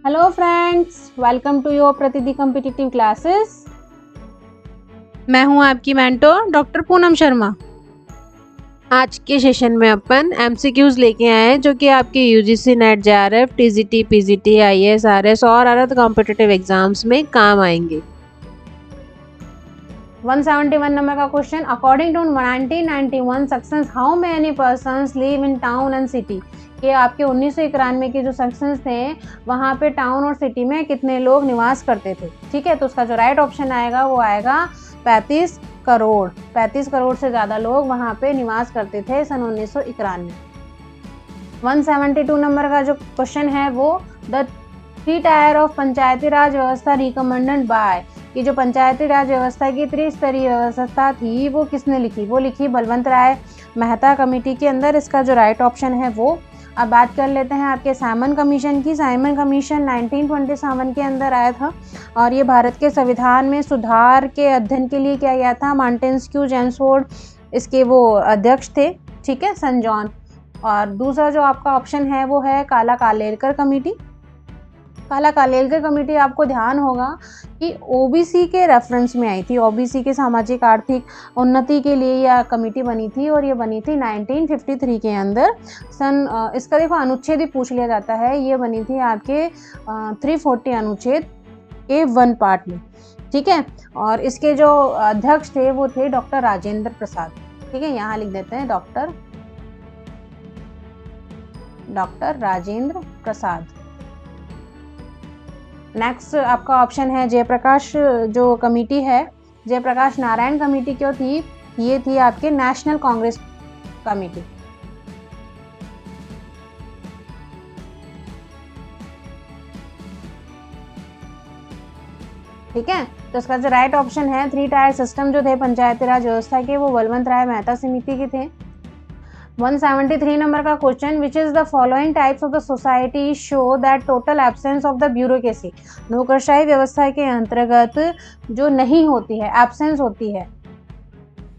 Hello friends, welcome to your प्रतिदि competitive classes. मैं हूं आपकी मेंटोर डॉक्टर पूनम शर्मा। आज के सेशन में अपन एमसीक्यूज लेके आए हैं जो कि आपके UGC NET JRF TGT PGT IAS RS और अदर कॉम्पिटिटिव एग्जाम्स में काम आएंगे। 171 नंबर का question, according to 1991 sections how many persons live in town and city. ये आपके 1991 के जो सेक्शंस थे वहाँ पे टाउन और सिटी में कितने लोग निवास करते थे। ठीक है, तो उसका जो राइट ऑप्शन आएगा वो आएगा 35 करोड़। 35 करोड़ से ज़्यादा लोग वहाँ पे निवास करते थे सन 1991। 172 नंबर का जो क्वेश्चन है वो द 3 टायर ऑफ पंचायती राज व्यवस्था रिकमेंडेड बाय। कि जो पंचायती राज व्यवस्था की त्रिस्तरीय व्यवस्था थी वो किसने लिखी? वो लिखी बलवंत राय मेहता कमेटी के अंदर। इसका जो राइट ऑप्शन है वो, अब बात कर लेते हैं आपके साइमन कमीशन की। साइमन कमीशन 1927 के अंदर आया था और ये भारत के संविधान में सुधार के अध्ययन के लिए किया गया था। मॉन्टेस्क्यू जेम्सफोर्ड इसके वो अध्यक्ष थे। ठीक है, सन जॉन। और दूसरा जो आपका ऑप्शन है वो है काला कालेलकर कमेटी। काला कालेलकर कमेटी आपको ध्यान होगा कि ओबीसी के रेफरेंस में आई थी। ओबीसी के सामाजिक आर्थिक उन्नति के लिए यह कमेटी बनी थी और ये बनी थी 1953 के अंदर। इसका देखो अनुच्छेद ही पूछ लिया जाता है। ये बनी थी आपके 340 अनुच्छेद के 1 पार्ट में। ठीक है, और इसके जो अध्यक्ष थे वो थे डॉक्टर राजेंद्र प्रसाद। ठीक है, यहाँ लिख देते हैं डॉक्टर राजेंद्र प्रसाद। नेक्स्ट आपका ऑप्शन है जयप्रकाश जो कमेटी है, जयप्रकाश नारायण कमेटी क्यों थी? ये थी आपके नेशनल कांग्रेस कमेटी। ठीक है, तो इसका जो राइट ऑप्शन है 3 टायर सिस्टम जो थे पंचायती राज व्यवस्था के वो बलवंत राय मेहता समिति के थे। 173 नंबर का question, which is the following types of the society show that total absence of the bureaucracy. नौकरशाही व्यवस्था के अंतर्गत जो नहीं होती है, एब्सेंस होती है,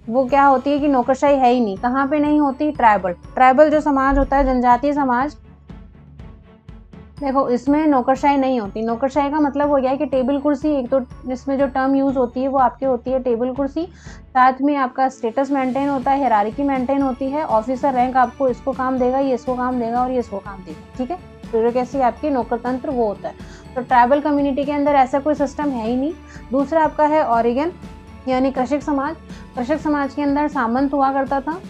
वो क्या होती है कि नौकरशाही है ही नहीं। कहाँ पे नहीं होती? ट्राइबल जो समाज होता है, जनजातीय समाज, देखो इसमें नौकरशाही नहीं होती। नौकरशाही का मतलब हो गया है कि टेबल कुर्सी, एक तो इसमें जो टर्म यूज होती है वो आपकी होती है टेबल कुर्सी, साथ में आपका स्टेटस मेंटेन होता है, हायरार्की मेंटेन होती है, ऑफिसर रैंक आपको इसको काम देगा, ये इसको काम देगा और ये इसको काम देगा। ठीक है, ब्यूरोक्रेसी आपकी नौकर तंत्र वो होता है। तो ट्राइबल कम्युनिटी के अंदर ऐसा कोई सिस्टम है ही नहीं। दूसरा आपका है ऑरिगन यानी कृषक समाज। कृषक समाज के अंदर सामंत हुआ करता था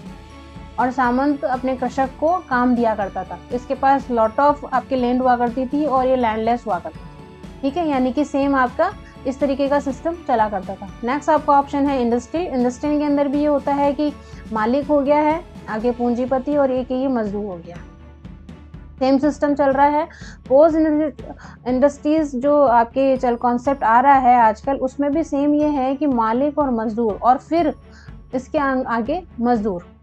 और सामंत अपने कृषक को काम दिया करता था। इसके पास लॉट ऑफ आपकी लैंड हुआ करती थी और ये लैंडलेस हुआ करता था। ठीक है, यानी कि सेम आपका इस तरीके का सिस्टम चला करता था। नेक्स्ट आपका ऑप्शन है इंडस्ट्री। इंडस्ट्री के अंदर भी ये होता है कि मालिक हो गया है, आगे पूंजीपति और एक ये मजदूर हो गया। सेम सिस्टम चल रहा है। पोस्ट इंडस्ट्रीज जो आपके चल कॉन्सेप्ट आ रहा है आजकल, उसमें भी सेम ये है कि मालिक और मजदूर और फिर इसके आगे मजदूर।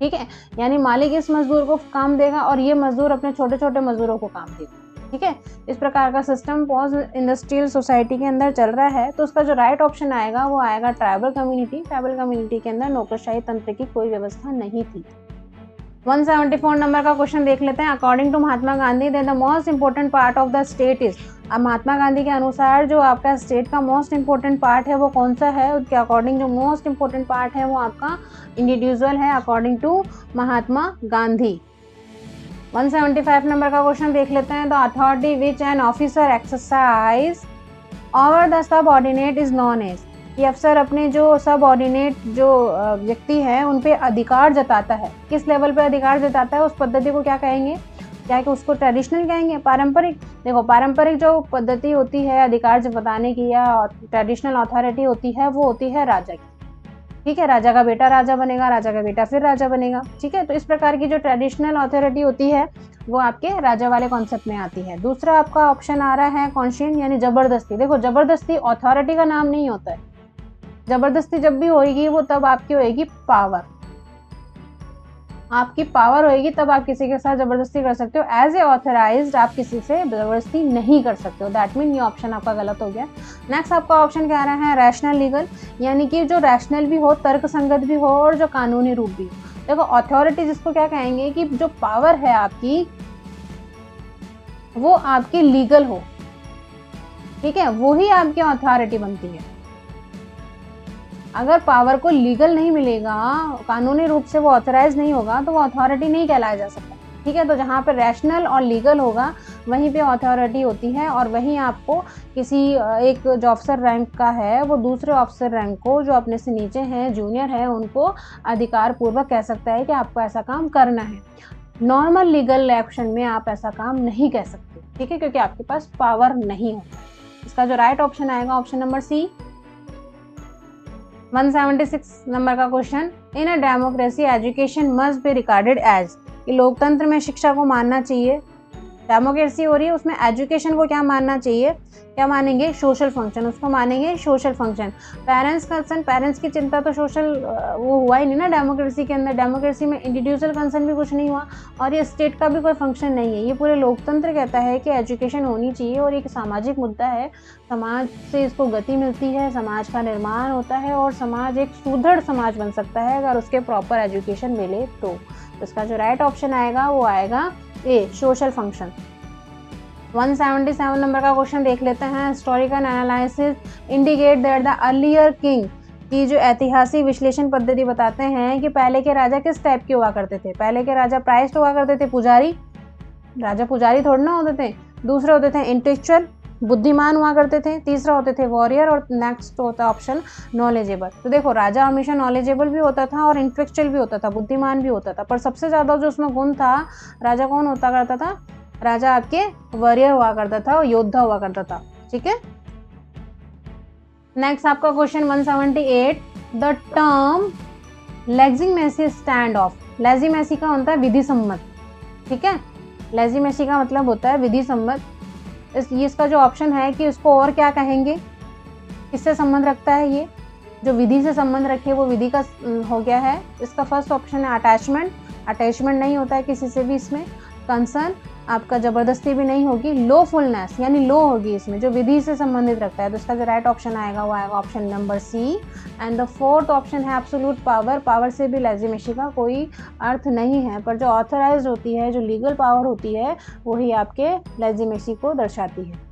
ठीक है, यानी मालिक इस मजदूर को काम देगा और ये मजदूर अपने छोटे छोटे मजदूरों को काम देगा। ठीक है, इस प्रकार का सिस्टम पोस्ट इंडस्ट्रियल सोसाइटी के अंदर चल रहा है। तो उसका जो राइट ऑप्शन आएगा वो आएगा ट्राइबल कम्युनिटी। ट्राइबल कम्युनिटी के अंदर नौकरशाही तंत्र की कोई व्यवस्था नहीं थी। 174 नंबर का क्वेश्चन देख लेते हैं। According to Mahatma Gandhi the most important part of the state is. अब महात्मा गांधी के अनुसार जो आपका स्टेट का मोस्ट इंपोर्टेंट पार्ट है वो कौन सा है? उसके अकॉर्डिंग जो मोस्ट इंपोर्टेंट पार्ट है वो आपका इंडिविजुअल है, according to Mahatma Gandhi. 175 number का क्वेश्चन देख लेते हैं। The authority which an officer exercise over the subordinate is known as. ये अफसर अपने जो सबऑर्डिनेट जो व्यक्ति है उन पे अधिकार जताता है। किस लेवल पे अधिकार जताता है उस पद्धति को क्या कहेंगे? क्या कि उसको ट्रेडिशनल कहेंगे, पारंपरिक। देखो पारंपरिक जो पद्धति होती है अधिकार जताने की या ट्रेडिशनल अथॉरिटी होती है वो होती है राजा की। ठीक है, राजा का बेटा राजा बनेगा, राजा का बेटा फिर राजा बनेगा। ठीक है, तो इस प्रकार की जो ट्रेडिशनल अथॉरिटी होती है वो आपके राजा वाले कॉन्सेप्ट में आती है। दूसरा आपका ऑप्शन आ रहा है कॉन्शियन यानी जबरदस्ती। देखो जबरदस्ती अथॉरिटी का नाम नहीं होता है। जबरदस्ती जब भी होएगी वो तब आपकी होएगी पावर। आपकी पावर होएगी तब आप किसी के साथ जबरदस्ती कर सकते हो। एज ए ऑथराइज्ड आप किसी से जबरदस्ती नहीं कर सकते हो। दैट मीन ये ऑप्शन आपका गलत हो गया। नेक्स्ट आपका ऑप्शन क्या आ रहा है? रैशनल लीगल, यानी कि जो रैशनल भी हो, तर्क संगत भी हो और जो कानूनी रूप भी हो। देखो अथॉरिटी जिसको क्या कहेंगे कि जो पावर है आपकी वो आपकी लीगल हो। ठीक है, वो ही आपकी अथॉरिटी बनती है। अगर पावर को लीगल नहीं मिलेगा, कानूनी रूप से वो ऑथराइज नहीं होगा, तो वो अथॉरिटी नहीं कहलाया जा सकता। ठीक है, तो जहाँ पे रैशनल और लीगल होगा वहीं पे अथॉरिटी होती है, और वहीं आपको किसी एक जो ऑफिसर रैंक का है वो दूसरे ऑफिसर रैंक को जो अपने से नीचे हैं, जूनियर है, उनको अधिकार पूर्वक कह सकता है कि आपको ऐसा काम करना है। नॉर्मल लीगल एक्शन में आप ऐसा काम नहीं कह सकते, ठीक है, क्योंकि आपके पास पावर नहीं होता। इसका जो राइट ऑप्शन आएगा ऑप्शन नंबर सी। 176 नंबर का question, in a democracy education must be regarded as, कि लोकतंत्र में शिक्षा को मानना चाहिए, डेमोक्रेसी हो रही है उसमें एजुकेशन को क्या मानना चाहिए, क्या मानेंगे, सोशल फंक्शन, उसको मानेंगे social function. Parents concern, parents की चिंता तो सोशल वो हुआ ही नहीं ना डेमोक्रेसी के अंदर, डेमोक्रेसी में इंडिविजुअल कंसर्न भी कुछ नहीं हुआ, और ये स्टेट का भी कोई फंक्शन नहीं है। ये पूरे लोकतंत्र कहता है कि एजुकेशन होनी चाहिए, और एक सामाजिक मुद्दा है, समाज से इसको गति मिलती है, समाज का निर्माण होता है, और समाज एक सुदृढ़ समाज बन सकता है अगर उसके प्रॉपर एजुकेशन मिले तो। इसका जो राइट ऑप्शन आएगा वो आएगा ए, सोशल फंक्शन। 177 नंबर का क्वेश्चन देख लेते हैं, historical analysis indicate that the earlier king, की जो ऐतिहासिक विश्लेषण पद्धति बताते हैं कि पहले के राजा किस टाइप के हुआ करते थे। पहले के राजा प्राइस्ट हुआ करते थे, पुजारी, राजा पुजारी थोड़ा ना होते थे। दूसरे होते थे इंटेलेक्चुअल, बुद्धिमान हुआ करते थे। तीसरा होते थे वॉरियर, और नेक्स्ट होता ऑप्शन नॉलेजेबल। तो देखो राजा हमेशा नॉलेजेबल भी होता था और इंटेलेक्चुअल भी होता था, बुद्धिमान भी होता था, पर सबसे ज़्यादा जो उसमें गुण था, राजा कौन होता करता था, राजा आपके वॉरियर हुआ करता था और योद्धा हुआ करता था। ठीक है, नेक्स्ट आपका question 178, the term legitimacy stand of, legitimacy का होता है विधि सम्मत। ठीक है, लेजिमेसी का मतलब होता है विधि सम्मत। इसका जो ऑप्शन है कि उसको और क्या कहेंगे, किससे संबंध रखता है, ये जो विधि से संबंध रखे वो विधि का हो गया है। इसका फर्स्ट ऑप्शन है अटैचमेंट, अटैचमेंट नहीं होता है किसी से भी इसमें। कंसर्न, आपका जबरदस्ती भी नहीं होगी। लोफुलनेस यानी लो होगी इसमें, जो विधि से संबंधित रखता है। तो इसका जो राइट ऑप्शन आएगा वो आएगा option number C. And the fourth option है एब्सोल्यूट पावर, पावर से भी लेजिमेसी का कोई अर्थ नहीं है, पर जो ऑथराइज होती है, जो लीगल पावर होती है, वही आपके लेजिमेसी को दर्शाती है।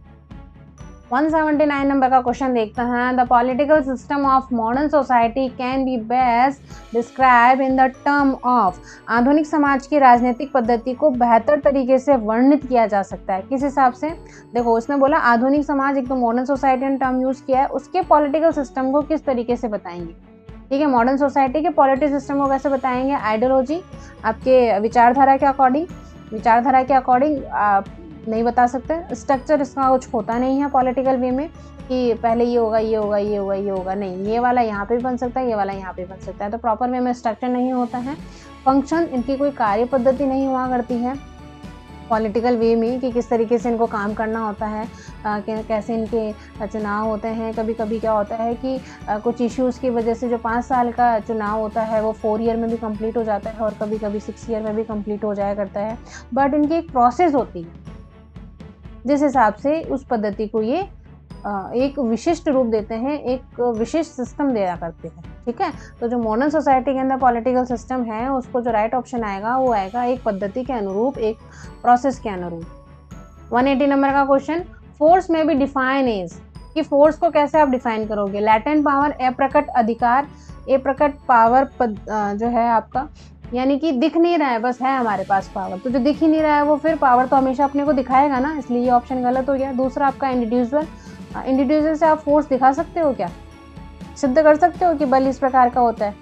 179 नंबर का क्वेश्चन देखते हैं, the political system of modern society can be best describe in the term of, आधुनिक समाज की राजनीतिक पद्धति को बेहतर तरीके से वर्णित किया जा सकता है किस हिसाब से। देखो उसने बोला आधुनिक समाज, एक तो मॉडर्न सोसाइटी ने टर्म यूज किया है, उसके पॉलिटिकल सिस्टम को किस तरीके से बताएंगे। ठीक है, मॉडर्न सोसाइटी के पॉलिटिकल सिस्टम को कैसे बताएंगे, आइडियोलॉजी, आपके विचारधारा के अकॉर्डिंग, विचारधारा के अकॉर्डिंग आप नहीं बता सकते। स्ट्रक्चर इसका कुछ होता नहीं है पॉलिटिकल वे में कि पहले ये होगा, ये होगा, ये होगा, ये होगा, नहीं, ये वाला यहाँ पे भी बन सकता है, ये वाला यहाँ पे बन सकता है। तो प्रॉपर वे में स्ट्रक्चर नहीं होता है। फंक्शन, इनकी कोई कार्य पद्धति नहीं हुआ करती है पॉलिटिकल वे में कि किस तरीके से इनको काम करना होता है, कैसे इनके चुनाव होते हैं। कभी कभी क्या होता है कि कुछ इश्यूज़ की वजह से जो 5 साल का चुनाव होता है वो 4 ईयर में भी कंप्लीट हो जाता है, और कभी कभी 6 ईयर में भी कंप्लीट हो जाया करता है। बट इनकी एक प्रोसेस होती है जिस हिसाब से उस पद्धति को ये एक विशिष्ट रूप देते हैं, एक विशिष्ट सिस्टम दिया करते हैं। ठीक है, तो जो मॉडर्न सोसाइटी के अंदर पॉलिटिकल सिस्टम है, उसको जो राइट ऑप्शन आएगा वो आएगा एक पद्धति के अनुरूप, एक प्रोसेस के अनुरूप। 180 नंबर का क्वेश्चन, फोर्स में भी डिफाइन एज, कि फोर्स को कैसे आप डिफाइन करोगे। लैटेंट पावर, अप्रकट अधिकार, अप्रकट पावर जो है आपका, यानी कि दिख नहीं रहा है, बस है हमारे पास पावर, तो जो दिख ही नहीं रहा है वो फिर पावर तो हमेशा अपने को दिखाएगा ना, इसलिए ये ऑप्शन गलत हो गया। दूसरा आपका इंडिविजुअल, इंडिविजुअल से आप फोर्स दिखा सकते हो क्या, सिद्ध कर सकते हो कि बल इस प्रकार का होता है।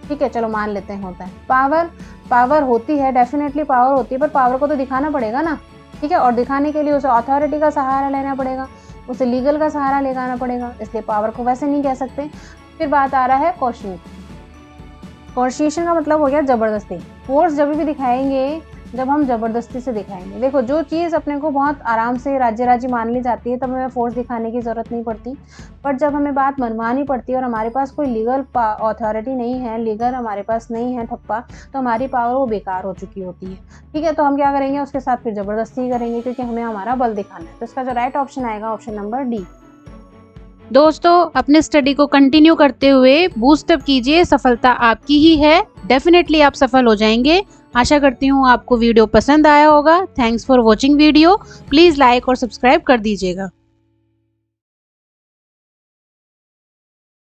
ठीक है, चलो मान लेते हैं होता है। पावर, पावर होती है, डेफिनेटली पावर होती है, पर पावर को तो दिखाना पड़ेगा ना। ठीक है, और दिखाने के लिए उसे अथॉरिटी का सहारा लेना पड़ेगा, उसे लीगल का सहारा लेना पड़ेगा, इसलिए पावर को वैसे नहीं कह सकते। फिर बात आ रहा है क्वेश्चन, कोर्शिएशन का मतलब हो गया जबरदस्ती। फोर्स जब भी दिखाएंगे जब हम जबरदस्ती से दिखाएंगे। देखो जो चीज़ अपने को बहुत आराम से राज्य मान ली जाती है तब हमें फोर्स दिखाने की ज़रूरत नहीं पड़ती, बट जब हमें बात मनमानी पड़ती है और हमारे पास कोई लीगल अथॉरिटी नहीं है, लीगल हमारे पास नहीं है ठप्पा, तो हमारी पावर वो बेकार हो चुकी होती है। ठीक है, तो हम क्या करेंगे, उसके साथ फिर ज़बरदस्ती करेंगे क्योंकि हमें हमारा बल दिखाना है। तो इसका जो राइट ऑप्शन आएगा ऑप्शन नंबर डी। दोस्तों अपने स्टडी को कंटिन्यू करते हुए बूस्टअप कीजिए, सफलता आपकी ही है, डेफिनेटली आप सफल हो जाएंगे। आशा करती हूँ आपको वीडियो पसंद आया होगा। Thanks for watching video, please like और सब्सक्राइब कर दीजिएगा।